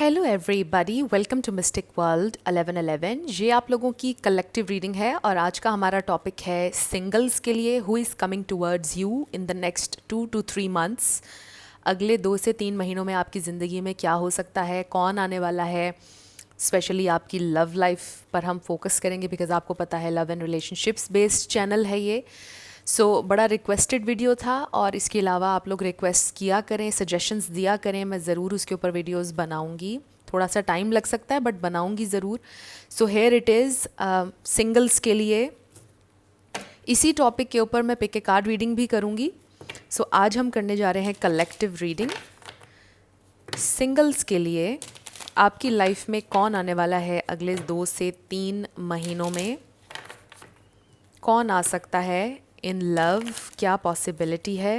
Hello everybody, welcome to mystic world 1111। ये आप लोगों की कलेक्टिव रीडिंग है और आज का हमारा टॉपिक है सिंगल्स के लिए, who is coming towards you in the next 2 to 3 months. अगले 2 से 3 महीनों में आपकी ज़िंदगी में क्या हो सकता है, कौन आने वाला है। स्पेशली आपकी लव लाइफ पर हम फोकस करेंगे बिकॉज आपको पता है love and relationships based channel है ये। बड़ा रिक्वेस्टेड वीडियो था और इसके अलावा आप लोग रिक्वेस्ट किया करें, सजेशंस दिया करें, मैं ज़रूर उसके ऊपर वीडियोस बनाऊंगी। थोड़ा सा टाइम लग सकता है बट बनाऊंगी ज़रूर। So here it is, singles के लिए इसी टॉपिक के ऊपर मैं पिक ए कार्ड रीडिंग भी करूंगी। आज हम करने जा रहे हैं कलेक्टिव रीडिंग। सिंगल्स के लिए आपकी लाइफ में कौन आने वाला है अगले 2 से 3 महीनों में, कौन आ सकता है इन लव, क्या पॉसिबिलिटी है।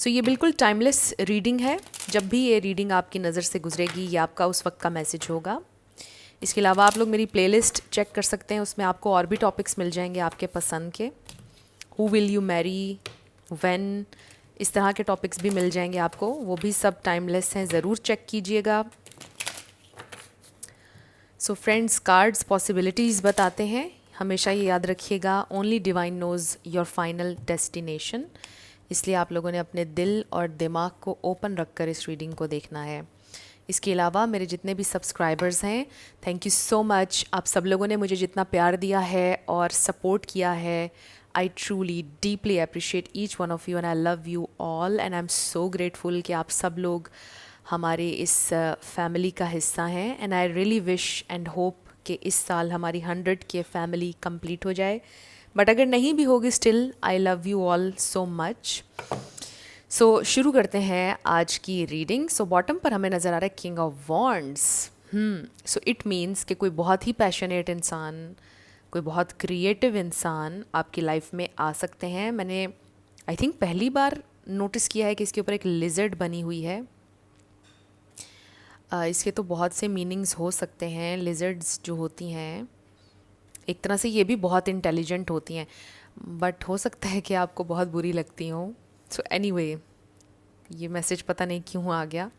ये बिल्कुल टाइमलेस रीडिंग है। जब भी ये रीडिंग आपकी नज़र से गुजरेगी ये आपका उस वक्त का मैसेज होगा। इसके अलावा आप लोग मेरी प्लेलिस्ट चेक कर सकते हैं, उसमें आपको और भी टॉपिक्स मिल जाएंगे आपके पसंद के। Who will you Mary, when, इस तरह के टॉपिक्स भी मिल जाएंगे आपको, वो भी सब टाइमलेस हैं, ज़रूर चेक कीजिएगा। फ्रेंड्स, कार्ड्स पॉसिबिलिटीज़ बताते हैं। हमेशा ये याद रखिएगा, only divine knows your final destination. इसलिए आप लोगों ने अपने दिल और दिमाग को ओपन रखकर इस रीडिंग को देखना है। इसके अलावा मेरे जितने भी सब्सक्राइबर्स हैं, थैंक यू सो मच। आप सब लोगों ने मुझे जितना प्यार दिया है और सपोर्ट किया है, I truly deeply appreciate each one of you and I love you all and I am so grateful कि आप सब लोग हमारे इस फैमिली का हिस्सा हैं। And I really wish and hope कि इस साल हमारी 100 के फैमिली कंप्लीट हो जाए, बट अगर नहीं भी होगी still I love you all so much. शुरू करते हैं आज की रीडिंग। बॉटम पर हमें नज़र आ रहा है king of wands. It means कि कोई बहुत ही पैशनेट इंसान, कोई बहुत क्रिएटिव इंसान आपकी लाइफ में आ सकते हैं। मैंने आई थिंक पहली बार नोटिस किया है कि इसके ऊपर एक लिजर्ड बनी हुई है। इसके तो बहुत से मीनिंग्स हो सकते हैं। लिजर्ड्स जो होती हैं एक तरह से ये भी बहुत इंटेलिजेंट होती हैं, बट हो सकता है कि आपको बहुत बुरी लगती हों। एनीवे, ये मैसेज पता नहीं क्यों आ गया।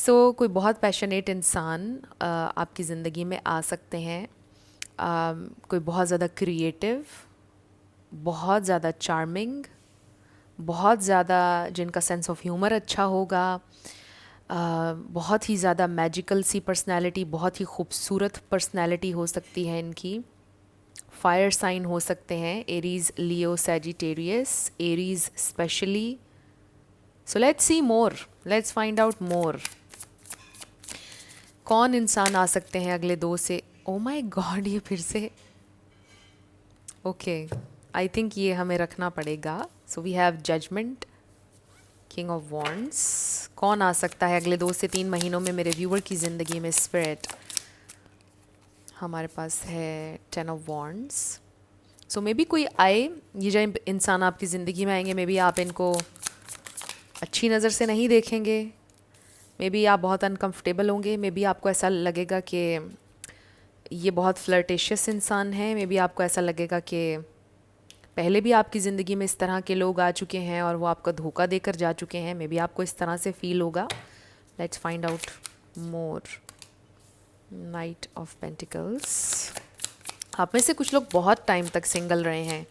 कोई बहुत पैशनेट इंसान आपकी ज़िंदगी में आ सकते हैं। कोई बहुत ज़्यादा क्रिएटिव, बहुत ज़्यादा चार्मिंग, बहुत ज़्यादा जिनका सेंस ऑफ ह्यूमर अच्छा होगा, बहुत ही ज़्यादा मैजिकल सी पर्सनैलिटी, बहुत ही खूबसूरत पर्सनैलिटी हो सकती है इनकी। फायर साइन हो सकते हैं, Aries, Leo, Sagittarius, Aries specially. Let's see more, let's find out more. कौन इंसान आ सकते हैं अगले 2 से, ओ माय गॉड, ये फिर से ओके, आई थिंक ये हमें रखना पड़ेगा। We have judgement, king of wands. कौन आ सकता है अगले 2 से 3 महीनों में मेरे व्यूअर की ज़िंदगी में। स्पिरिट, हमारे पास है 10 ऑफ वॉन्ड्स। मे बी कोई आए, ये जो इंसान आपकी ज़िंदगी में आएंगे, मे बी आप इनको अच्छी नज़र से नहीं देखेंगे, मे बी आप बहुत अनकंफर्टेबल होंगे, मे बी आपको ऐसा लगेगा कि ये बहुत फ्लर्टेशियस इंसान है, मे बी आपको ऐसा लगेगा कि पहले भी आपकी ज़िंदगी में इस तरह के लोग आ चुके हैं और वो आपका धोखा देकर जा चुके हैं। मे बी आपको इस तरह से फील होगा। Let's find out more. Night of pentacles. आप में से कुछ लोग बहुत टाइम तक सिंगल रहे हैं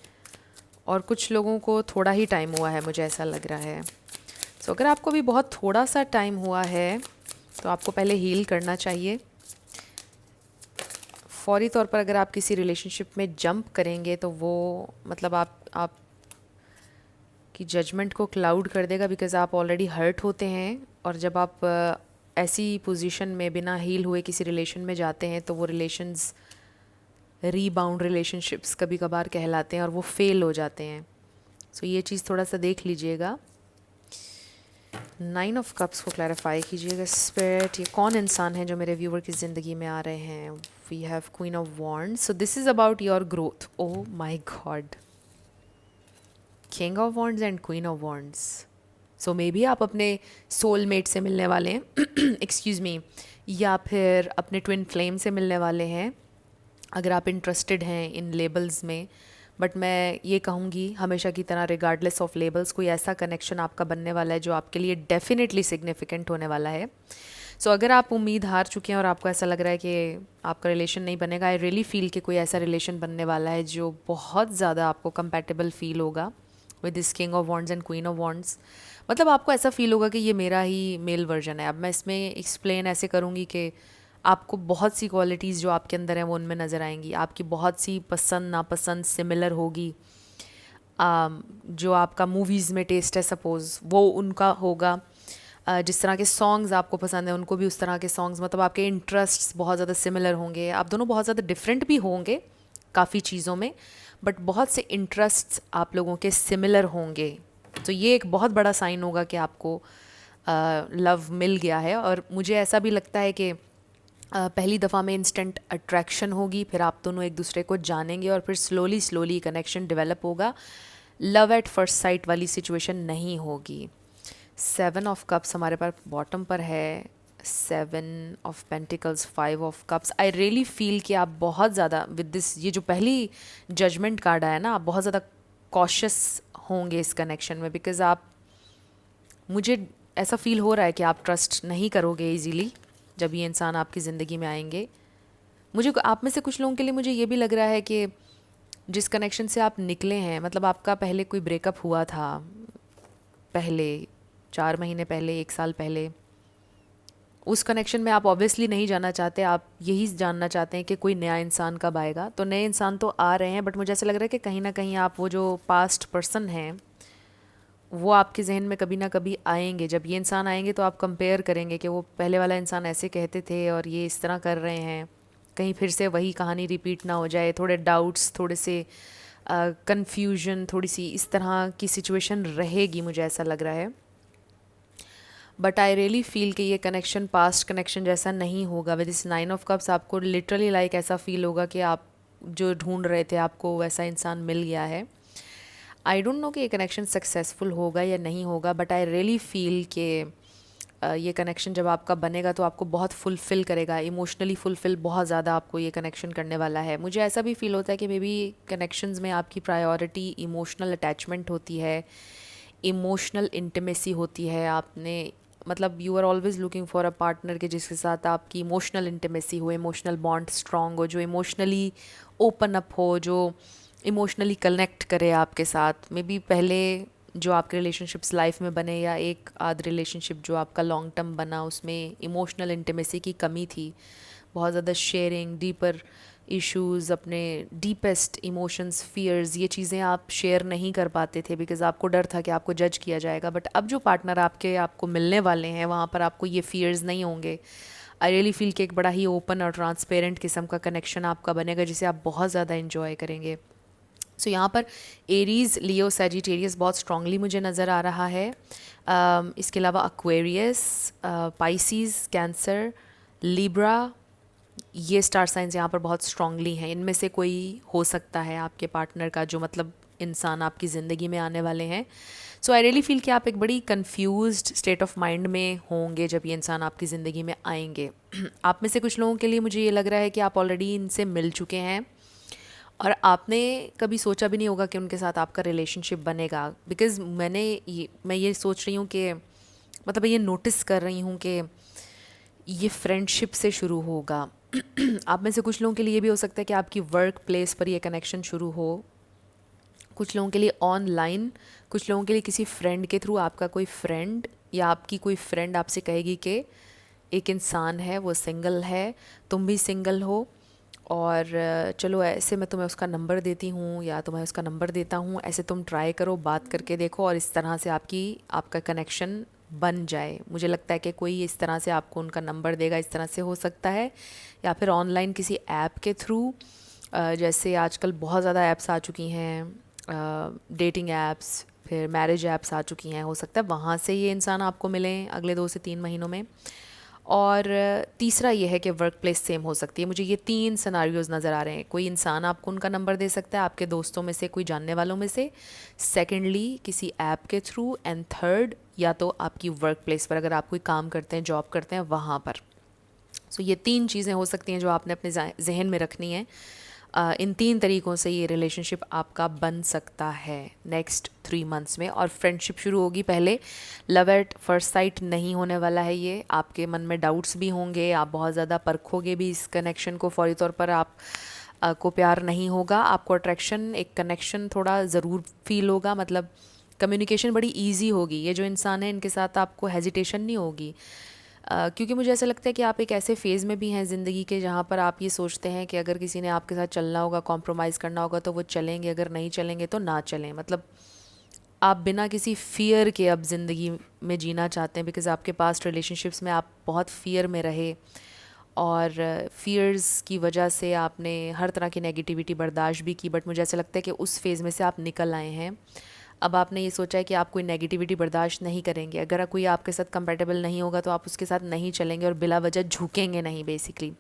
और कुछ लोगों को थोड़ा ही टाइम हुआ है, मुझे ऐसा लग रहा है। अगर आपको भी बहुत थोड़ा सा टाइम हुआ है तो आपको पहले हील करना चाहिए। फौरी तौर पर अगर आप किसी रिलेशनशिप में जंप करेंगे तो वो मतलब आप की जजमेंट को क्लाउड कर देगा, बिकॉज़ आप ऑलरेडी हर्ट होते हैं। और जब आप ऐसी पोजीशन में बिना हील हुए किसी रिलेशन में जाते हैं तो वो रिलेशंस रीबाउंड रिलेशनशिप्स कभी कभार कहलाते हैं और वो फेल हो जाते हैं। ये चीज़ थोड़ा सा देख लीजिएगा। 9 ऑफ कप्स को क्लैरिफाई कीजिएगा स्पिरिट। ये कौन इंसान है जो मेरे व्यूअर की ज़िंदगी में आ रहे हैं। We have queen of wands. This is about your growth. Oh my god, king of wands and queen of wands. Maybe आप अपने सोलमेट से मिलने वाले हैं एक्सक्यूज़ मी, या फिर अपने ट्विन फ्लेम से मिलने वाले हैं। अगर आप इंटरेस्टेड हैं इन लेबल्स में, बट मैं ये कहूँगी हमेशा की तरह रिगार्डलेस ऑफ लेबल्स कोई ऐसा कनेक्शन आपका बनने वाला है जो आपके लिए डेफिनेटली सिग्निफिकेंट होने वाला है। सो अगर आप उम्मीद हार चुके हैं और आपको ऐसा लग रहा है कि आपका रिलेशन नहीं बनेगा, आई रियली फील कि कोई ऐसा रिलेशन बनने वाला है जो बहुत ज़्यादा आपको कंपैटिबल फील होगा with this king of wands and queen of wands. मतलब आपको ऐसा फील होगा कि ये मेरा ही मेल वर्जन है। अब मैं इसमें एक्सप्लेन ऐसे करूँगी कि आपको बहुत सी क्वालिटीज़ जो आपके अंदर हैं वो उनमें नज़र आएंगी, आपकी बहुत सी पसंद नापसंद सिमिलर होगी। जो आपका मूवीज़ में टेस्ट है सपोज़ वो उनका होगा, जिस तरह के सॉन्ग्स आपको पसंद है उनको भी उस तरह के सॉन्ग्स, मतलब आपके इंटरेस्ट्स बहुत ज़्यादा सिमिलर होंगे। आप दोनों बहुत ज़्यादा डिफरेंट भी होंगे काफ़ी चीज़ों में, बट बहुत से इंटरेस्ट्स आप लोगों के सिमिलर होंगे। तो ये एक बहुत बड़ा साइन होगा कि आपको लव मिल गया है। और मुझे ऐसा भी लगता है कि पहली दफ़ा में इंस्टेंट अट्रैक्शन होगी, फिर आप दोनों एक दूसरे को जानेंगे और फिर स्लोली स्लोली कनेक्शन डेवलप होगा। लव एट फर्स्ट साइट वाली सिचुएशन नहीं होगी। 7 ऑफ कप्स हमारे पास बॉटम पर है, 7 of pentacles, 5 of cups. I really feel कि आप बहुत ज़्यादा विद दिस, ये जो पहली जजमेंट कार्ड आया ना, आप बहुत ज़्यादा कॉशियस होंगे इस कनेक्शन में, बिकॉज़ आप, मुझे ऐसा फील हो रहा है कि आप ट्रस्ट नहीं करोगे इजीली जब ये इंसान आपकी ज़िंदगी में आएंगे। मुझे आप में से कुछ लोगों के लिए मुझे ये भी लग रहा है कि जिस कनेक्शन से आप निकले हैं, मतलब आपका पहले कोई ब्रेकअप हुआ था, पहले 4 महीने पहले, 1 साल पहले, उस कनेक्शन में आप ऑब्वियसली नहीं जाना चाहते, आप यही जानना चाहते हैं कि कोई नया इंसान कब आएगा। तो नए इंसान तो आ रहे हैं, बट मुझे ऐसा लग रहा है कि कहीं ना कहीं आप वो जो पास्ट पर्सन हैं वो आपके जहन में कभी ना कभी आएंगे। जब ये इंसान आएंगे तो आप कंपेयर करेंगे कि वो पहले वाला इंसान ऐसे कहते थे और ये इस तरह कर रहे हैं, कहीं फिर से वही कहानी रिपीट ना हो जाए। थोड़े डाउट्स, थोड़े से कंफ्यूजन, थोड़ी सी इस तरह की सिचुएशन रहेगी, मुझे ऐसा लग रहा है। बट आई रियली फील कि ये कनेक्शन पास्ट कनेक्शन जैसा नहीं होगा। विद इस 9 ऑफ कप्स आपको लिटरली लाइक ऐसा फील होगा कि आप जो ढूंढ रहे थे आपको वैसा इंसान मिल गया है। आई डोंट नो कि ये कनेक्शन सक्सेसफुल होगा या नहीं होगा, बट आई रियली फील कि ये कनेक्शन जब आपका बनेगा तो आपको बहुत फुलफ़िल करेगा, इमोशनली फुलफ़िल बहुत ज़्यादा आपको ये कनेक्शन करने वाला है। मुझे ऐसा भी फील होता है कि मे बी कनेक्शंस में आपकी प्रायोरिटी इमोशनल अटैचमेंट होती है, इमोशनल इंटीमेसी होती है। आपने, मतलब you are always looking for a partner के जिसके साथ आपकी इमोशनल इंटीमेसी हो, इमोशनल बॉन्ड स्ट्रॉन्ग हो, जो इमोशनली ओपन अप हो, जो इमोशनली कनेक्ट करे आपके साथ। मे बी पहले जो आपके रिलेशनशिप्स लाइफ में बने या एक आध रिलेशनशिप जो आपका लॉन्ग टर्म बना उसमें इमोशनल इंटीमेसी की कमी थी, बहुत ज़्यादा शेयरिंग, डीपर इश्यूज़, अपने डीपेस्ट इमोशंस, फियर्स, ये चीज़ें आप शेयर नहीं कर पाते थे बिकॉज़ आपको डर था कि आपको जज किया जाएगा। बट अब जो पार्टनर आपको मिलने वाले हैं वहाँ पर आपको ये फियर्स नहीं होंगे। आई रियली फील कि एक बड़ा ही ओपन और ट्रांसपेरेंट किस्म का कनेक्शन आपका बनेगा जिसे आप बहुत ज़्यादा इन्जॉय करेंगे। सो यहाँ पर एरीज़, लियो, सैजिटेरियस बहुत स्ट्रांगली मुझे नज़र आ रहा है। इसके अलावा एक्वेरियस, पाइसीज़, कैंसर, लिब्रा, ये स्टार साइंस यहाँ पर बहुत स्ट्रांगली हैं। इनमें से कोई हो सकता है आपके पार्टनर का जो मतलब इंसान आपकी ज़िंदगी में आने वाले हैं। सो आई रियली फील कि आप एक बड़ी कंफ्यूज्ड स्टेट ऑफ माइंड में होंगे जब ये इंसान आपकी ज़िंदगी में आएंगे। आप में से कुछ लोगों के लिए मुझे ये लग रहा है कि आप ऑलरेडी इनसे मिल चुके हैं और आपने कभी सोचा भी नहीं होगा कि उनके साथ आपका रिलेशनशिप बनेगा। बिकॉज़ मैं ये सोच रही हूँ कि, मतलब ये नोटिस कर रही हूँ कि ये फ्रेंडशिप से शुरू होगा। आप में से कुछ लोगों के लिए ये भी हो सकता है कि आपकी वर्क प्लेस पर ये कनेक्शन शुरू हो, कुछ लोगों के लिए ऑनलाइन, कुछ लोगों के लिए किसी फ्रेंड के थ्रू। आपका कोई फ्रेंड या आपकी कोई फ्रेंड आपसे कहेगी कि एक इंसान है, वो सिंगल है, तुम भी सिंगल हो, और चलो ऐसे मैं तुम्हें उसका नंबर देती हूँ या तुम्हें उसका नंबर देता हूँ, ऐसे तुम ट्राई करो, बात करके देखो और इस तरह से आपका कनेक्शन बन जाए। मुझे लगता है कि कोई इस तरह से आपको उनका नंबर देगा, इस तरह से हो सकता है। या फिर ऑनलाइन किसी ऐप के थ्रू, जैसे आजकल बहुत ज़्यादा ऐप्स आ चुकी हैं, डेटिंग ऐप्स, फिर मैरिज ऐप्स आ चुकी हैं, हो सकता है वहाँ से ये इंसान आपको मिलें अगले 2 से 3 महीनों में। और तीसरा ये है कि वर्क प्लेस सेम हो सकती है। मुझे ये 3 सिनारियोज़ नज़र आ रहे हैं। कोई इंसान आपको उनका नंबर दे सकता है आपके दोस्तों में से, कोई जानने वालों में से, सेकेंडली किसी ऐप के थ्रू, एंड थर्ड या तो आपकी वर्क प्लेस पर, अगर आप कोई काम करते हैं, जॉब करते हैं, वहाँ पर। सो ये 3 चीज़ें हो सकती हैं जो आपने अपने जहन में रखनी है। इन 3 तरीक़ों से ये रिलेशनशिप आपका बन सकता है नेक्स्ट 3 मंथ्स में। और फ्रेंडशिप शुरू होगी। पहले लव एट फर्स्ट साइट नहीं होने वाला है ये। आपके मन में डाउट्स भी होंगे, आप बहुत ज़्यादा परखोगे भी इस कनेक्शन को। फौरी तौर पर आप को प्यार नहीं होगा, आपको अट्रैक्शन, एक कनेक्शन थोड़ा ज़रूर फील होगा। मतलब कम्युनिकेशन बड़ी ईजी होगी। ये जो इंसान है इनके साथ आपको हेजिटेशन नहीं होगी। क्योंकि मुझे ऐसा लगता है कि आप एक ऐसे फ़ेज़ में भी हैं ज़िंदगी के जहाँ पर आप ये सोचते हैं कि अगर किसी ने आपके साथ चलना होगा, कॉम्प्रोमाइज़ करना होगा तो वो चलेंगे, अगर नहीं चलेंगे तो ना चलें। मतलब आप बिना किसी फ़ियर के अब ज़िंदगी में जीना चाहते हैं, बिकॉज़ आपके पास्ट रिलेशनशिप्स में आप बहुत फ़ियर में रहे और फ़ियर्स की वजह से आपने हर तरह की नेगेटिविटी बर्दाश्त भी की। बट मुझे ऐसा लगता है कि उस फेज़ में से आप निकल आए हैं। अब आपने ये सोचा है कि आप कोई नेगेटिविटी बर्दाश्त नहीं करेंगे। अगर कोई आपके साथ कंपेटेबल नहीं होगा तो आप उसके साथ नहीं चलेंगे और बिला वजह झुकेंगे नहीं बेसिकली।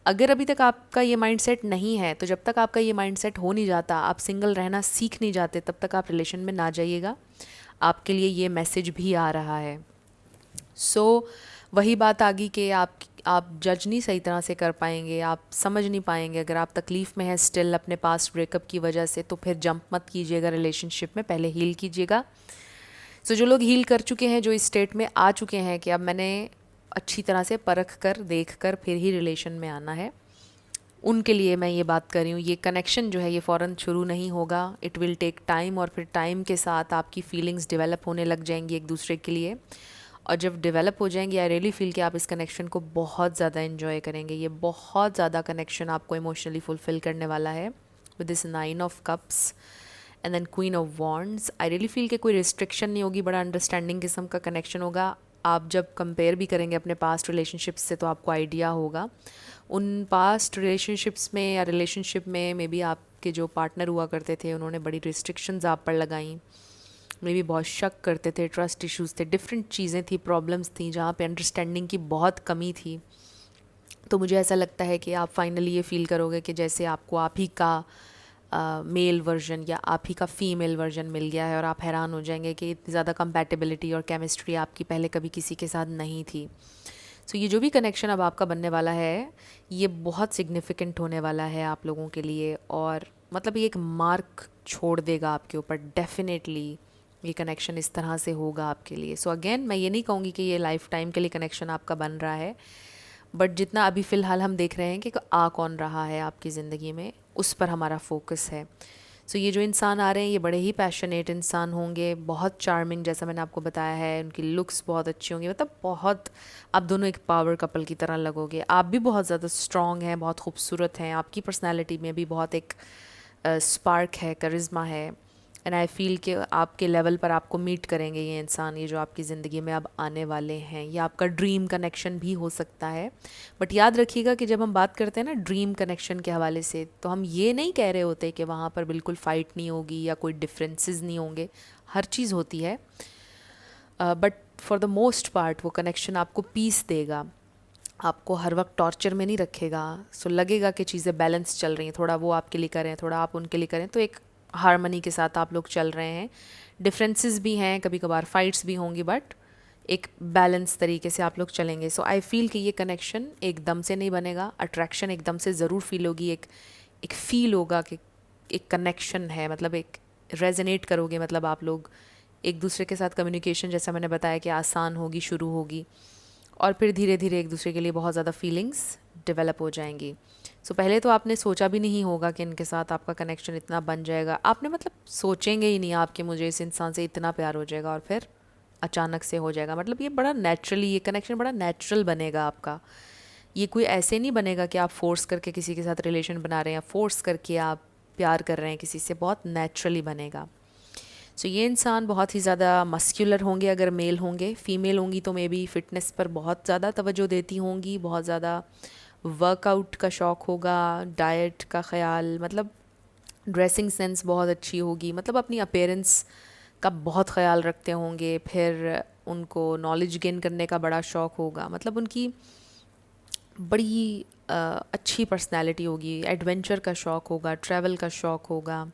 अगर अभी तक आपका ये माइंडसेट नहीं है तो जब तक आपका ये माइंडसेट हो नहीं जाता, आप सिंगल रहना सीख नहीं जाते, तब तक आप रिलेशन में ना जाइएगा। आपके लिए ये मैसेज भी आ रहा है। वही बात आ गई कि आप जज नहीं सही तरह से कर पाएंगे, आप समझ नहीं पाएंगे। अगर आप तकलीफ़ में हैं स्टिल अपने पास्ट ब्रेकअप की वजह से, तो फिर जंप मत कीजिएगा रिलेशनशिप में, पहले हील कीजिएगा। जो लोग हील कर चुके हैं, जो इस स्टेट में आ चुके हैं कि अब मैंने अच्छी तरह से परख कर, देख कर फिर ही रिलेशन में आना है, उनके लिए मैं ये बात कर रही हूँ। ये कनेक्शन जो है ये फ़ौरन शुरू नहीं होगा, इट विल टेक टाइम। और फिर टाइम के साथ आपकी फीलिंग्स डेवलप होने लग जाएंगी एक दूसरे के लिए। और जब डेवलप हो जाएंगी, आई रियली फील कि आप इस कनेक्शन को बहुत ज़्यादा इन्जॉय करेंगे। ये बहुत ज़्यादा कनेक्शन आपको इमोशनली फुलफ़िल करने वाला है with this 9 of cups and then queen of wands. I really feel कि कोई रिस्ट्रिक्शन नहीं होगी, बड़ा अंडरस्टैंडिंग किस्म का कनेक्शन होगा। आप जब कंपेयर भी करेंगे अपने पास्ट रिलेशनशिप्स से तो आपको आइडिया होगा उन पास्ट रिलेशनशिप्स में या रिलेशनशिप में मे बी आपके जो पार्टनर हुआ करते थे उन्होंने बड़ी रिस्ट्रिक्शंस आप पर लगाई, मे बी बहुत शक करते थे, ट्रस्ट इश्यूज़ थे, डिफरेंट चीज़ें थी, प्रॉब्लम्स थी जहाँ पे अंडरस्टैंडिंग की बहुत कमी थी। तो मुझे ऐसा लगता है कि आप फाइनली ये फील करोगे कि जैसे आपको आप ही का मेल वर्जन या आप ही का फ़ीमेल वर्जन मिल गया है और आप हैरान हो जाएंगे कि इतनी ज़्यादा कंपैटिबिलिटी और केमिस्ट्री आपकी पहले कभी किसी के साथ नहीं थी। ये जो भी कनेक्शन अब आपका बनने वाला है ये बहुत सिग्निफिकेंट होने वाला है आप लोगों के लिए। और मतलब ये एक मार्क छोड़ देगा आपके ऊपर डेफिनेटली। ये कनेक्शन इस तरह से होगा आपके लिए। अगेन मैं ये नहीं कहूँगी कि ये लाइफ टाइम के लिए कनेक्शन आपका बन रहा है, बट जितना अभी फ़िलहाल हम देख रहे हैं कि आ कौन रहा है आपकी ज़िंदगी में, उस पर हमारा फोकस है। ये जो इंसान आ रहे हैं ये बड़े ही पैशनेट इंसान होंगे, बहुत चार्मिंग, जैसा मैंने आपको बताया है, उनकी लुक्स बहुत अच्छी होंगी। मतलब बहुत, आप दोनों एक पावर कपल की तरह लगोगे। आप भी बहुत ज़्यादा स्ट्रॉन्ग हैं, बहुत खूबसूरत हैं, आपकी पर्सनैलिटी में भी बहुत एक स्पार्क है, करिश्मा है। एंड आई फील कि आपके लेवल पर आपको मीट करेंगे ये इंसान, ये जो आपकी ज़िंदगी में अब आने वाले हैं। ये आपका ड्रीम कनेक्शन भी हो सकता है। बट याद रखिएगा कि जब हम बात करते हैं ना ड्रीम कनेक्शन के हवाले से, तो हम ये नहीं कह रहे होते कि वहाँ पर बिल्कुल फ़ाइट नहीं होगी या कोई डिफरेंसेस नहीं होंगे। हर चीज़ होती है, but for the most part वो कनेक्शन आपको पीस देगा, आपको हर वक्त टॉर्चर में नहीं रखेगा। लगेगा कि चीज़ें बैलेंस चल रही हैं, थोड़ा वो आपके लिए करें, थोड़ा आप उनके लिए करें, तो एक हारमनी के साथ आप लोग चल रहे हैं। डिफरेंसेस भी हैं, कभी कभार फाइट्स भी होंगी, बट एक बैलेंस तरीके से आप लोग चलेंगे। आई फील कि ये कनेक्शन एकदम से नहीं बनेगा, अट्रैक्शन एकदम से ज़रूर फील होगी, एक फील होगा कि एक कनेक्शन है, मतलब एक रेजोनेट करोगे, मतलब आप लोग एक दूसरे के साथ कम्युनिकेशन, जैसा मैंने बताया कि आसान होगी, शुरू होगी, और फिर धीरे धीरे एक दूसरे के लिए बहुत ज़्यादा फीलिंग्स डेवलप हो जाएंगी। पहले तो आपने सोचा भी नहीं होगा कि इनके साथ आपका कनेक्शन इतना बन जाएगा। आपने मतलब सोचेंगे ही नहीं आप कि मुझे इस इंसान से इतना प्यार हो जाएगा, और फिर अचानक से हो जाएगा। मतलब ये बड़ा नेचुरली, ये कनेक्शन बड़ा नेचुरल बनेगा आपका। ये कोई ऐसे नहीं बनेगा कि आप फोर्स करके किसी के साथ रिलेशन बना रहे हैं, फोर्स करके आप प्यार कर रहे हैं किसी से, बहुत नेचुरली बनेगा। ये इंसान बहुत ही ज़्यादा मस्क्यूलर होंगे अगर मेल होंगे। फीमेल होंगी तो मे बी फ़िटनेस पर बहुत ज़्यादा तवज्जो देती होंगी, बहुत ज़्यादा वर्कआउट का शौक़ होगा, डाइट का ख्याल, मतलब ड्रेसिंग सेंस बहुत अच्छी होगी, मतलब अपनी अपीयरेंस का बहुत ख्याल रखते होंगे। फिर उनको नॉलेज गेन करने का बड़ा शौक़ होगा, मतलब उनकी बड़ी अच्छी पर्सनैलिटी होगी, एडवेंचर का शौक़ होगा, ट्रैवल का शौक़ होगा।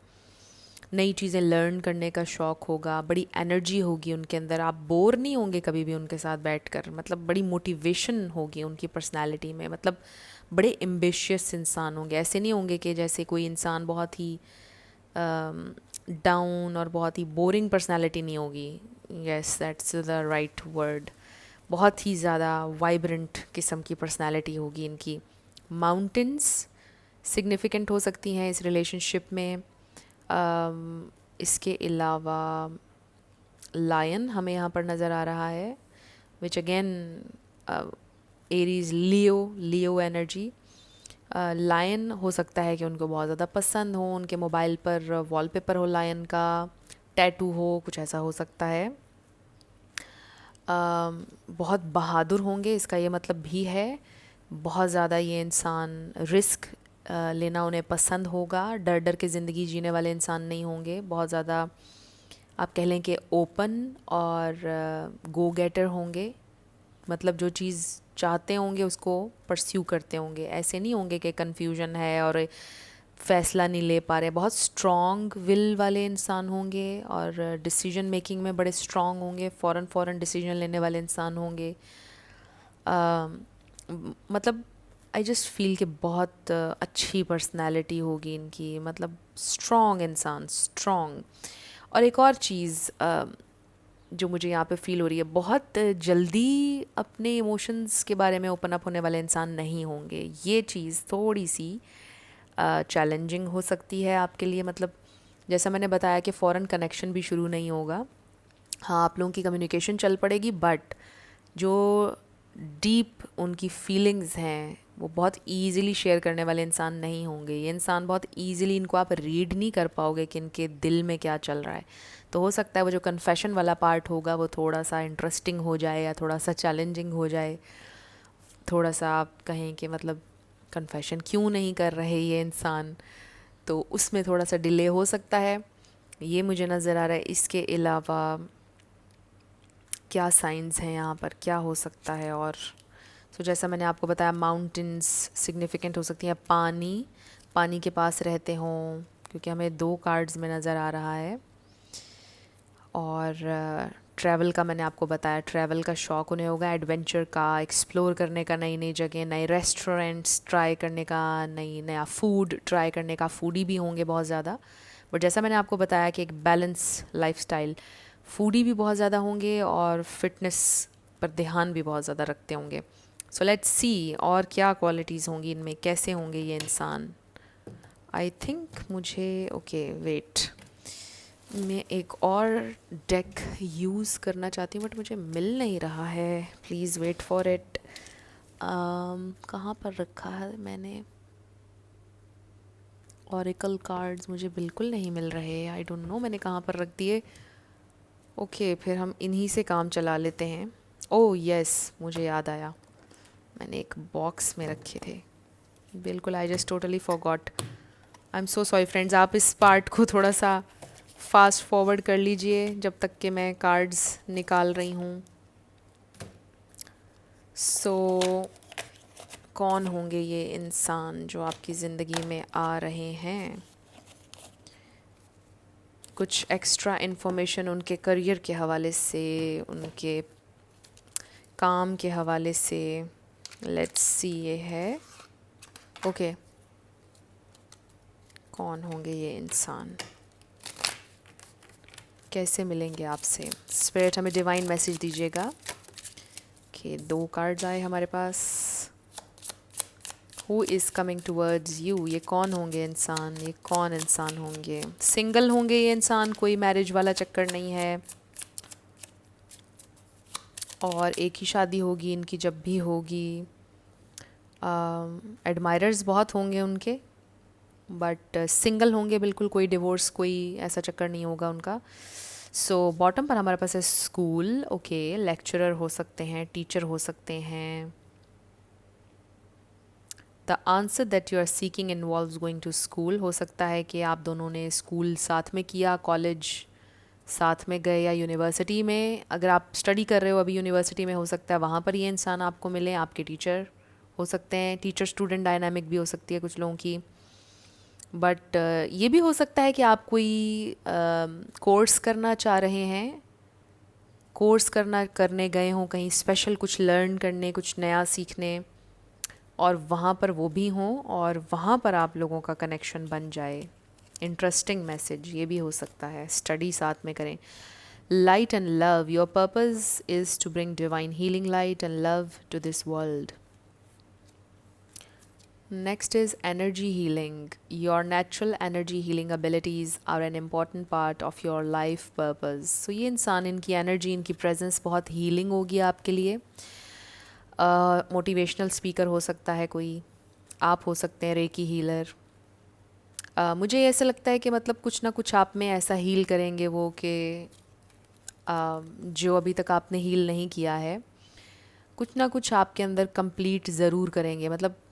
नई चीज़ें लर्न करने का शौक़ होगा, बड़ी एनर्जी होगी उनके अंदर, आप बोर नहीं होंगे कभी भी उनके साथ बैठकर, मतलब बड़ी मोटिवेशन होगी उनकी पर्सनालिटी में, मतलब बड़े एम्बिशियस इंसान होंगे। ऐसे नहीं होंगे कि जैसे कोई इंसान बहुत ही डाउन और बहुत ही बोरिंग पर्सनालिटी नहीं होगी। Yes, that's the right word. बहुत ही ज़्यादा वाइब्रेंट किस्म की पर्सनालिटी होगी इनकी। माउंटेन्स सिग्निफिकेंट हो सकती हैं इस रिलेशनशिप में। इसके अलावा लायन हमें यहाँ पर नज़र आ रहा है, which again Aries, Leo energy. Lion हो सकता है कि उनको बहुत ज़्यादा पसंद हो, उनके मोबाइल पर वॉलपेपर हो लायन का, टैटू हो, कुछ ऐसा हो सकता है। बहुत बहादुर होंगे, इसका ये मतलब भी है। बहुत ज़्यादा ये इंसान रिस्क लेना उन्हें पसंद होगा, डर डर के ज़िंदगी जीने वाले इंसान नहीं होंगे। बहुत ज़्यादा आप कह लें कि ओपन और गो गेटर होंगे, मतलब जो चीज़ चाहते होंगे उसको परस्यू करते होंगे। ऐसे नहीं होंगे कि कन्फ्यूजन है और फ़ैसला नहीं ले पा रहे। बहुत स्ट्रॉन्ग विल वाले इंसान होंगे और डिसीजन मेकिंग में बड़े स्ट्रॉन्ग होंगे, फ़ौरन डिसीजन लेने वाले इंसान होंगे। मतलब आई जस्ट फील कि बहुत अच्छी पर्सनालिटी होगी इनकी, मतलब स्ट्रॉन्ग इंसान, स्ट्रॉन्ग। और एक और चीज़ जो मुझे यहाँ पे फील हो रही है, बहुत जल्दी अपने इमोशंस के बारे में ओपन अप होने वाले इंसान नहीं होंगे। ये चीज़ थोड़ी सी चैलेंजिंग हो सकती है आपके लिए। मतलब जैसा मैंने बताया कि फ़ौरन कनेक्शन भी शुरू नहीं होगा। हाँ, आप लोगों की कम्युनिकेशन चल पड़ेगी, बट जो डीप उनकी फीलिंग्स हैं वो बहुत ईज़िली शेयर करने वाले इंसान नहीं होंगे। ये इंसान बहुत ईज़िली, इनको आप रीड नहीं कर पाओगे कि इनके दिल में क्या चल रहा है। तो हो सकता है वो जो कन्फेशन वाला पार्ट होगा वो थोड़ा सा इंटरेस्टिंग हो जाए या थोड़ा सा चैलेंजिंग हो जाए। थोड़ा सा आप कहें कि मतलब कन्फेशन क्यों नहीं कर रहे ये इंसान, तो उसमें थोड़ा सा डिले हो सकता है। ये मुझे नज़र आ रहा है। इसके अलावा क्या साइंस हैं यहाँ पर, क्या हो सकता है? और तो जैसा मैंने आपको बताया, माउंटेन्स सिग्निफिकेंट हो सकती हैं। पानी के पास रहते हों, क्योंकि हमें 2 कार्ड्स में नज़र आ रहा है। और ट्रैवल का मैंने आपको बताया, ट्रैवल का शौक़ उन्हें होगा, एडवेंचर का, एक्सप्लोर करने का, नई नई जगह, नए रेस्टोरेंट्स ट्राई करने का, नया फूड ट्राई करने का। फूडी भी होंगे बहुत ज़्यादा, बट जैसा मैंने आपको बताया कि एक बैलेंस लाइफस्टाइल, फूडी भी बहुत ज़्यादा होंगे और फिटनेस पर ध्यान भी बहुत ज़्यादा रखते होंगे। सो लेट्स सी और क्या क्वालिटीज़ होंगी इनमें, कैसे होंगे ये इंसान। आई थिंक मुझे वेट, मैं एक और डेक यूज़ करना चाहती हूँ बट मुझे मिल नहीं रहा है। Please wait for it. कहाँ पर रखा है मैंने? ऑरेकल कार्ड्स मुझे बिल्कुल नहीं मिल रहे। आई डोंट नो मैंने कहाँ पर रख दिए। फिर हम इन्हीं से काम चला लेते हैं। ओह यस, मुझे याद आया, मैंने एक बॉक्स में रखे थे। बिल्कुल, I just totally forgot. I am so sorry friends. आप इस पार्ट को थोड़ा सा फास्ट फॉरवर्ड कर लीजिए जब तक कि मैं कार्ड्स निकाल रही हूँ। कौन होंगे ये इंसान जो आपकी ज़िंदगी में आ रहे हैं? कुछ एक्स्ट्रा इन्फॉर्मेशन उनके करियर के हवाले से, उनके काम के हवाले से। लेट्स सी, ये है कौन होंगे ये इंसान, कैसे मिलेंगे आपसे? स्पिरिट हमें डिवाइन मैसेज दीजिएगा। 2 कार्ड्स आए हमारे पास। Who is coming towards you? ये कौन होंगे इंसान? ये कौन इंसान होंगे? सिंगल होंगे ये इंसान, कोई मैरिज वाला चक्कर नहीं है, और एक ही शादी होगी इनकी जब भी होगी। एडमायरर्स बहुत होंगे उनके, बट सिंगल होंगे बिल्कुल, कोई डिवोर्स, कोई ऐसा चक्कर नहीं होगा उनका। बॉटम पर हमारे पास है स्कूल। लेक्चरर हो सकते हैं, टीचर हो सकते हैं। The answer that you are seeking involves going to school. हो सकता है कि आप दोनों ने स्कूल साथ में किया, कॉलेज साथ में गए, या यूनिवर्सिटी में अगर आप स्टडी कर रहे हो अभी यूनिवर्सिटी में, हो सकता है वहाँ पर ये इंसान आपको मिले। आपके टीचर हो सकते हैं, टीचर स्टूडेंट डायनामिक भी हो सकती है कुछ लोगों की। बट ये भी हो सकता है कि आप कोई कोर्स करना चाह रहे हैं, कोर्स करने गए हों कहीं स्पेशल, कुछ लर्न करने, कुछ नया सीखने, और वहाँ पर वो भी हों और वहाँ पर आप लोगों का कनेक्शन बन जाए। इंटरेस्टिंग मैसेज ये भी हो सकता है। स्टडी साथ में करें। Light and love, your purpose is to bring divine healing light and love to this world. Next is energy healing. Your natural energy healing abilities are an important part of your life purpose. So ये इंसान, इनकी energy, इनकी presence बहुत healing होगी आपके लिए। Motivational speaker हो सकता है कोई, आप हो सकते हैं रेकी हीलर। मुझे ऐसा लगता है कि मतलब कुछ ना कुछ आप में ऐसा हील करेंगे वो कि जो अभी तक आपने हील नहीं किया है, कुछ ना कुछ आपके अंदर कंप्लीट ज़रूर करेंगे। मतलब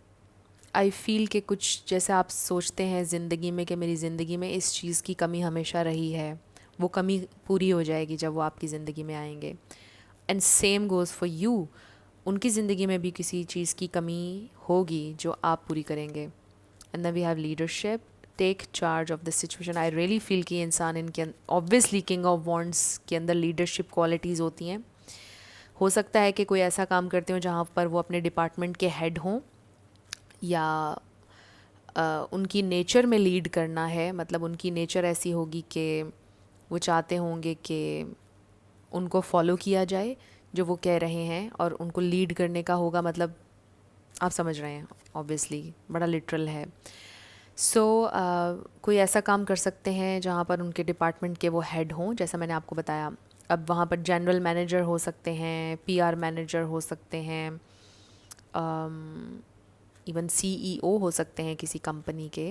आई फील कि कुछ जैसे आप सोचते हैं ज़िंदगी में कि मेरी ज़िंदगी में इस चीज़ की कमी हमेशा रही है, वो कमी पूरी हो जाएगी जब वो आपकी ज़िंदगी में आएंगे। And same goes for you, उनकी ज़िंदगी में भी किसी चीज़ की कमी होगी जो आप पूरी करेंगे। And then we have leadership, take charge of the situation. I really feel कि इंसान इनके ऑब्वियसली किंग ऑफ वॉन्ड्स के अंदर लीडरशिप क्वालिटीज़ होती हैं। हो सकता है कि कोई ऐसा काम करते हो जहाँ पर वो अपने डिपार्टमेंट के हेड हों, या उनकी नेचर में लीड करना है। मतलब उनकी नेचर ऐसी होगी कि वो चाहते होंगे कि उनको फॉलो किया जाए जो वो कह रहे हैं, और उनको लीड करने का होगा। मतलब आप समझ रहे हैं, ऑब्वियसली बड़ा लिटरल है। सो कोई ऐसा काम कर सकते हैं जहाँ पर उनके डिपार्टमेंट के वो हेड हों, जैसा मैंने आपको बताया। अब वहाँ पर जनरल मैनेजर हो सकते हैं, पीआर मैनेजर हो सकते हैं, इवन सीईओ हो सकते हैं किसी कंपनी के।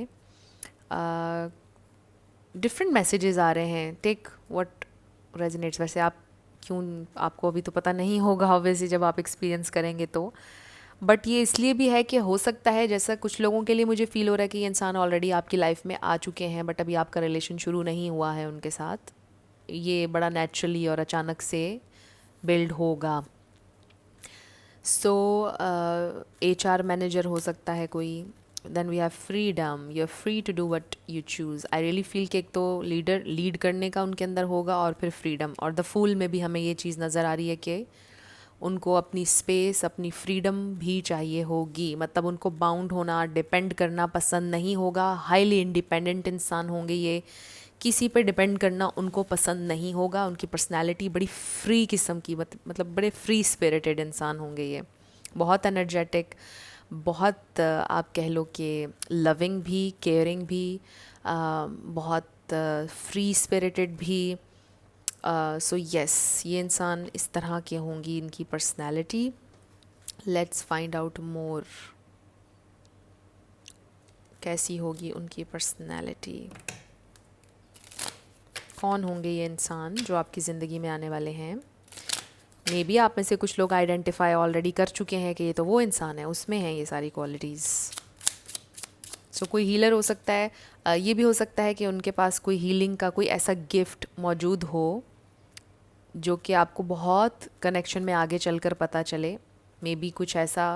डिफरेंट मैसेजेस आ रहे हैं, टेक व्हाट रेजोनेट्स। वैसे आप क्यों, आपको अभी तो पता नहीं होगा ऑब्वियसली, जब आप एक्सपीरियंस करेंगे तो। बट ये इसलिए भी है कि हो सकता है, जैसा कुछ लोगों के लिए मुझे फ़ील हो रहा है कि ये इंसान ऑलरेडी आपकी लाइफ में आ चुके हैं, बट अभी आपका रिलेशन शुरू नहीं हुआ है उनके साथ। ये बड़ा नेचुरली और अचानक से बिल्ड होगा। सो HR मैनेजर हो सकता है कोई। Then we have freedom, you are free to do what you choose. I really feel कि एक तो लीड करने का उनके अंदर होगा, और फिर फ्रीडम। और द फूल में भी हमें ये चीज़ नज़र आ रही है कि उनको अपनी स्पेस, अपनी फ्रीडम भी चाहिए होगी। मतलब उनको बाउंड होना, डिपेंड करना पसंद नहीं होगा। हाईली इंडिपेंडेंट इंसान होंगे ये, किसी पे डिपेंड करना उनको पसंद नहीं होगा। उनकी पर्सनैलिटी बड़ी फ्री किस्म की, मतलब बड़े फ्री स्पिरिटेड इंसान होंगे ये। बहुत एनर्जेटिक, बहुत आप कह लो कि लविंग भी, केयरिंग भी, बहुत फ्री स्पिरिटेड भी। सो यस, ये इंसान इस तरह के होंगी, इनकी personality. Let's find out more, कैसी होगी उनकी पर्सनैलिटी। कौन होंगे ये इंसान जो आपकी ज़िंदगी में आने वाले हैं। मे बी आप में से कुछ लोग आइडेंटिफाई ऑलरेडी कर चुके हैं कि ये तो वो इंसान है, उसमें हैं ये सारी क्वालिटीज़। सो कोई हीलर हो सकता है। ये भी हो सकता है कि उनके पास कोई हीलिंग का कोई ऐसा गिफ्ट मौजूद हो जो कि आपको बहुत कनेक्शन में आगे चलकर पता चले। मे बी कुछ ऐसा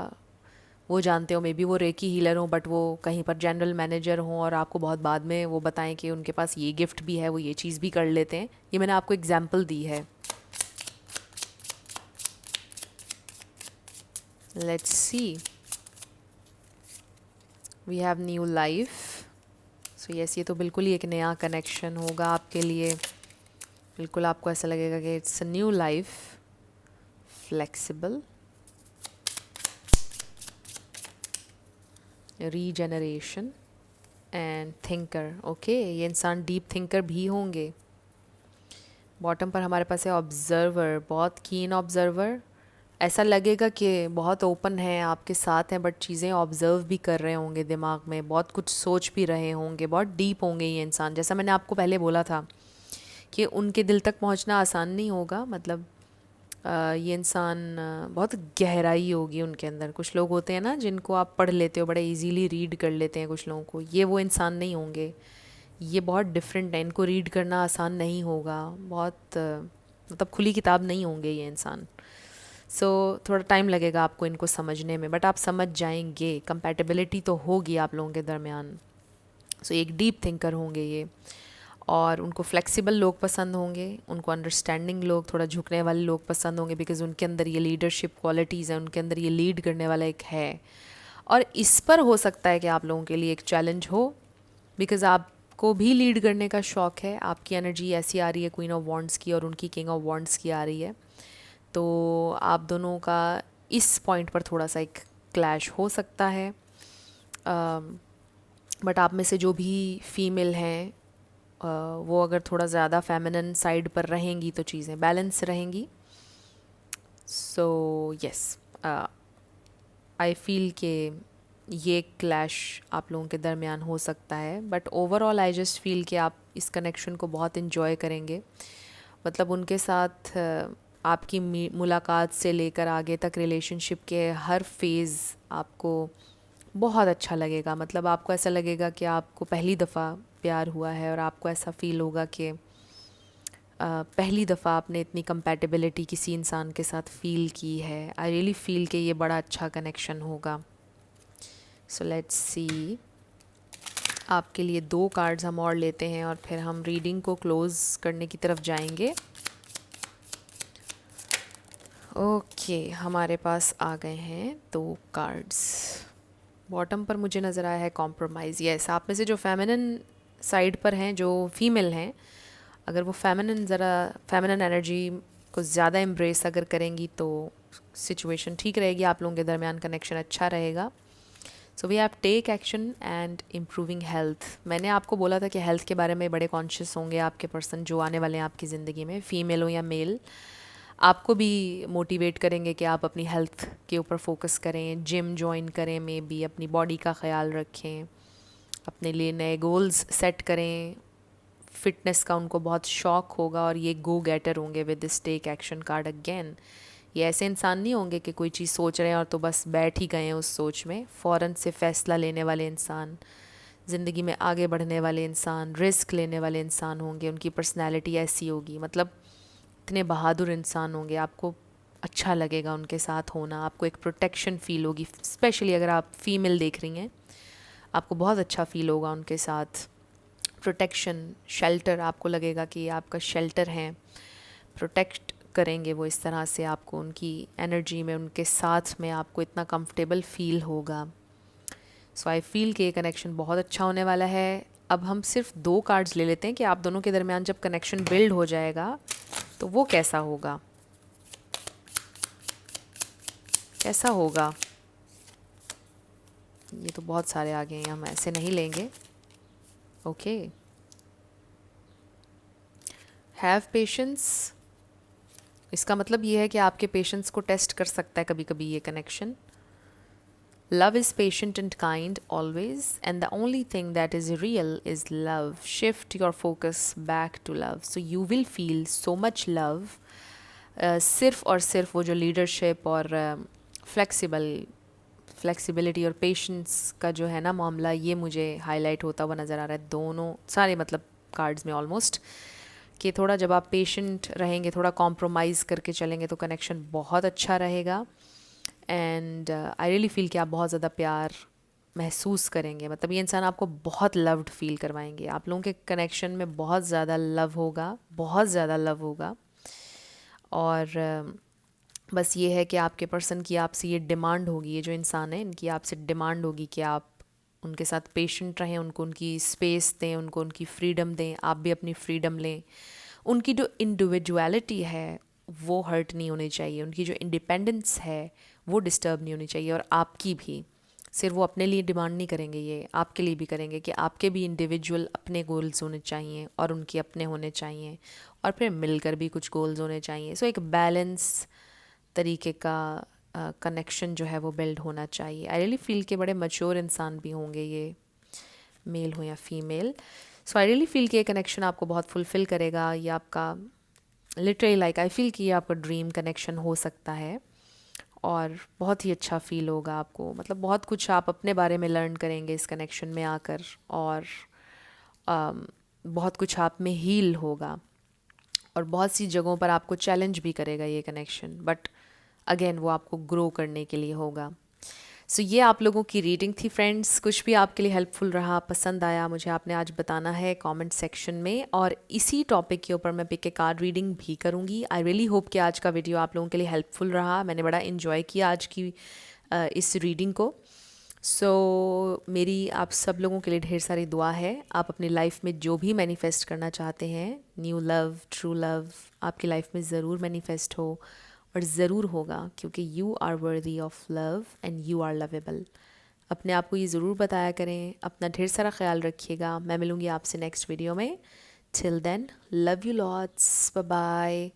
वो जानते हो, मे बी वो रेकी हीलर हो, बट वो कहीं पर जनरल मैनेजर हों और आपको बहुत बाद में वो बताएं कि उनके पास ये गिफ्ट भी है, वो ये चीज़ भी कर लेते हैं। ये मैंने आपको एग्जाम्पल दी है। Let's see, we have new life. So yes, ये तो बिल्कुल ही एक नया कनेक्शन होगा आपके लिए। बिल्कुल आपको ऐसा लगेगा कि it's a new life, flexible, regeneration and thinker. Okay, ये इंसान डीप थिंकर भी होंगे। बॉटम पर हमारे पास है ऑब्जर्वर, बहुत कीन ऑब्जर्वर। ऐसा लगेगा कि बहुत ओपन है, आपके साथ हैं, बट चीज़ें ऑब्ज़र्व भी कर रहे होंगे दिमाग में, बहुत कुछ सोच भी रहे होंगे, बहुत डीप होंगे ये इंसान। जैसा मैंने आपको पहले बोला था कि उनके दिल तक पहुंचना आसान नहीं होगा। मतलब ये इंसान बहुत गहराई होगी उनके अंदर। कुछ लोग होते हैं ना जिनको आप पढ़ लेते हो, बड़े इजीली रीड कर लेते हैं कुछ लोगों को, ये वो इंसान नहीं होंगे। ये बहुत डिफरेंट है, इनको रीड करना आसान नहीं होगा। बहुत मतलब खुली किताब नहीं होंगे ये इंसान। सो थोड़ा टाइम लगेगा आपको इनको समझने में, बट आप समझ जाएंगे। कंपैटिबिलिटी तो होगी आप लोगों के दरमियान। सो एक डीप थिंकर होंगे ये, और उनको फ्लेक्सिबल लोग पसंद होंगे, उनको अंडरस्टैंडिंग लोग, थोड़ा झुकने वाले लोग पसंद होंगे, बिकॉज़ उनके अंदर ये लीडरशिप क्वालिटीज़ हैं, उनके अंदर ये लीड करने वाला एक है। और इस पर हो सकता है कि आप लोगों के लिए एक चैलेंज हो, बिकॉज़ आपको भी लीड करने का शौक़ है, आपकी एनर्जी ऐसी आ रही है क्वीन ऑफ वॉन्ड्स की और उनकी किंग ऑफ वॉन्ड्स की आ रही है, तो आप दोनों का इस पॉइंट पर थोड़ा सा एक क्लैश हो सकता है। बट आप में से जो भी फीमेल हैं वो अगर थोड़ा ज़्यादा फेमिनिन साइड पर रहेंगी तो चीज़ें बैलेंस रहेंगी। सो यस, आई फील कि ये क्लैश आप लोगों के दरमियान हो सकता है, but overall I just feel कि आप इस कनेक्शन को बहुत इन्जॉय करेंगे। मतलब उनके साथ आपकी मुलाकात से लेकर आगे तक रिलेशनशिप के हर फेज़ आपको बहुत अच्छा लगेगा। मतलब आपको ऐसा लगेगा कि आपको पहली दफ़ा प्यार हुआ है, और आपको ऐसा फ़ील होगा कि पहली दफ़ा आपने इतनी कंपैटिबिलिटी किसी इंसान के साथ फ़ील की है। आई रियली फ़ील कि ये बड़ा अच्छा कनेक्शन होगा। सो लेट्स सी, आपके लिए 2 कार्ड्स हम और लेते हैं और फिर हम रीडिंग को क्लोज़ करने की तरफ जाएंगे। ओके, हमारे पास आ गए हैं 2 कार्ड्स। बॉटम पर मुझे नज़र आया है कॉम्प्रोमाइज़। यस, आप में से जो फेमिनिन साइड पर हैं, जो फीमेल हैं, अगर वो फेमिनिन एनर्जी को ज़्यादा एम्ब्रेस अगर करेंगी तो सिचुएशन ठीक रहेगी, आप लोगों के दरमियान कनेक्शन अच्छा रहेगा। So we have take action and improving health. मैंने आपको बोला था कि हेल्थ के बारे में बड़े कॉन्शियस होंगे आपके पर्सन जो आने वाले हैं आपकी ज़िंदगी में, फ़ीमेल हो या मेल। आपको भी मोटिवेट करेंगे कि आप अपनी हेल्थ के ऊपर फोकस करें, जिम ज्वाइन करें, मे बी अपनी बॉडी का ख्याल रखें, अपने लिए नए गोल्स सेट करें। फिटनेस का उनको बहुत शौक होगा और ये गो गेटर होंगे with this take action card again. ये ऐसे इंसान नहीं होंगे कि कोई चीज़ सोच रहे हैं और तो बस बैठ ही गए हैं उस सोच में। फ़ौरन से फ़ैसला लेने वाले इंसान, ज़िंदगी में आगे बढ़ने वाले इंसान, रिस्क लेने वाले इंसान होंगे। उनकी पर्सनैलिटी ऐसी होगी, मतलब इतने बहादुर इंसान होंगे, आपको अच्छा लगेगा उनके साथ होना, आपको एक प्रोटेक्शन फ़ील होगी। स्पेशली अगर आप फीमेल देख रही हैं, आपको बहुत अच्छा फ़ील होगा उनके साथ। प्रोटेक्शन, शेल्टर, आपको लगेगा कि आपका शेल्टर है, प्रोटेक्ट करेंगे वो इस तरह से आपको। उनकी एनर्जी में, उनके साथ में आपको इतना कंफर्टेबल फ़ील होगा। सो आई फील कि ये कनेक्शन बहुत अच्छा होने वाला है। अब हम सिर्फ 2 कार्ड्स ले लेते हैं कि आप दोनों के दरमियान जब कनेक्शन बिल्ड हो जाएगा तो वो कैसा होगा, कैसा होगा। ये तो बहुत सारे आ गए हैं, हम ऐसे नहीं लेंगे। ओके, हैव पेशेंस, इसका मतलब ये है कि आपके पेशेंस को टेस्ट कर सकता है कभी कभी ये connection. Love is patient and kind always, and the only thing that is real is love. Shift your focus back to love, so you will feel so much love. सिर्फ और सिर्फ वो जो लीडरशिप और फ्लेक्सिबिलिटी और patience का जो है ना मामला, ये मुझे हाईलाइट होता हुआ नज़र आ रहा है दोनों सारे मतलब कार्ड्स में ऑलमोस्ट। कि थोड़ा जब आप पेशेंट रहेंगे, थोड़ा कॉम्प्रोमाइज़ करके चलेंगे तो कनेक्शन बहुत अच्छा रहेगा। एंड आई रियली फील कि आप बहुत ज़्यादा प्यार महसूस करेंगे। मतलब ये इंसान आपको बहुत लव्ड फील करवाएंगे। आप लोगों के कनेक्शन में बहुत ज़्यादा लव होगा, बहुत ज़्यादा लव होगा। और बस ये है कि आपके पर्सन की आपसे ये डिमांड होगी, ये जो इंसान है इनकी आपसे डिमांड होगी कि आप उनके साथ पेशेंट रहें, उनको उनकी स्पेस दें, उनको उनकी फ्रीडम दें, आप भी अपनी फ्रीडम लें। उनकी जो इंडिविजुअलिटी है वो हर्ट नहीं होनी चाहिए, उनकी जो इंडिपेंडेंस है वो डिस्टर्ब नहीं होनी चाहिए। और आपकी भी, सिर्फ वो अपने लिए डिमांड नहीं करेंगे, ये आपके लिए भी करेंगे कि आपके भी इंडिविजुअल अपने गोल्स होने चाहिए और उनके अपने होने चाहिए, और फिर मिलकर भी कुछ गोल्स होने चाहिए। सो एक बैलेंस तरीके का कनेक्शन जो है वो बिल्ड होना चाहिए। आई रियली फील के बड़े मैच्योर इंसान भी होंगे ये, मेल हो या फीमेल। सो आई रियली फील कि ये कनेक्शन आपको बहुत फुलफ़िल करेगा। ये आपका लिटरली लाइक आई फील कि ये आपका ड्रीम कनेक्शन हो सकता है और बहुत ही अच्छा फील होगा आपको। मतलब बहुत कुछ आप अपने बारे में लर्न करेंगे इस कनेक्शन में आकर, और बहुत कुछ आप में हील होगा, और बहुत सी जगहों पर आपको चैलेंज भी करेगा ये कनेक्शन, बट अगेन वो आपको ग्रो करने के लिए होगा। सो ये आप लोगों की रीडिंग थी फ्रेंड्स। कुछ भी आपके लिए हेल्पफुल रहा, पसंद आया, मुझे आपने आज बताना है कमेंट सेक्शन में। और इसी टॉपिक के ऊपर मैं पिक ए कार्ड रीडिंग भी करूँगी। आई रियली होप कि आज का वीडियो आप लोगों के लिए हेल्पफुल रहा। मैंने बड़ा इन्जॉय किया आज की इस रीडिंग को। मेरी आप सब लोगों के लिए ढेर सारी दुआ है। आप अपनी लाइफ में जो भी मैनिफेस्ट करना चाहते हैं, न्यू लव, ट्रू लव, आपकी लाइफ में ज़रूर मैनिफेस्ट हो और ज़रूर होगा, क्योंकि you are worthy of love and you are lovable. अपने आप को ये ज़रूर बताया करें। अपना ढेर सारा ख्याल रखिएगा। मैं मिलूँगी आपसे नेक्स्ट वीडियो में। Till then, love you lots, bye bye.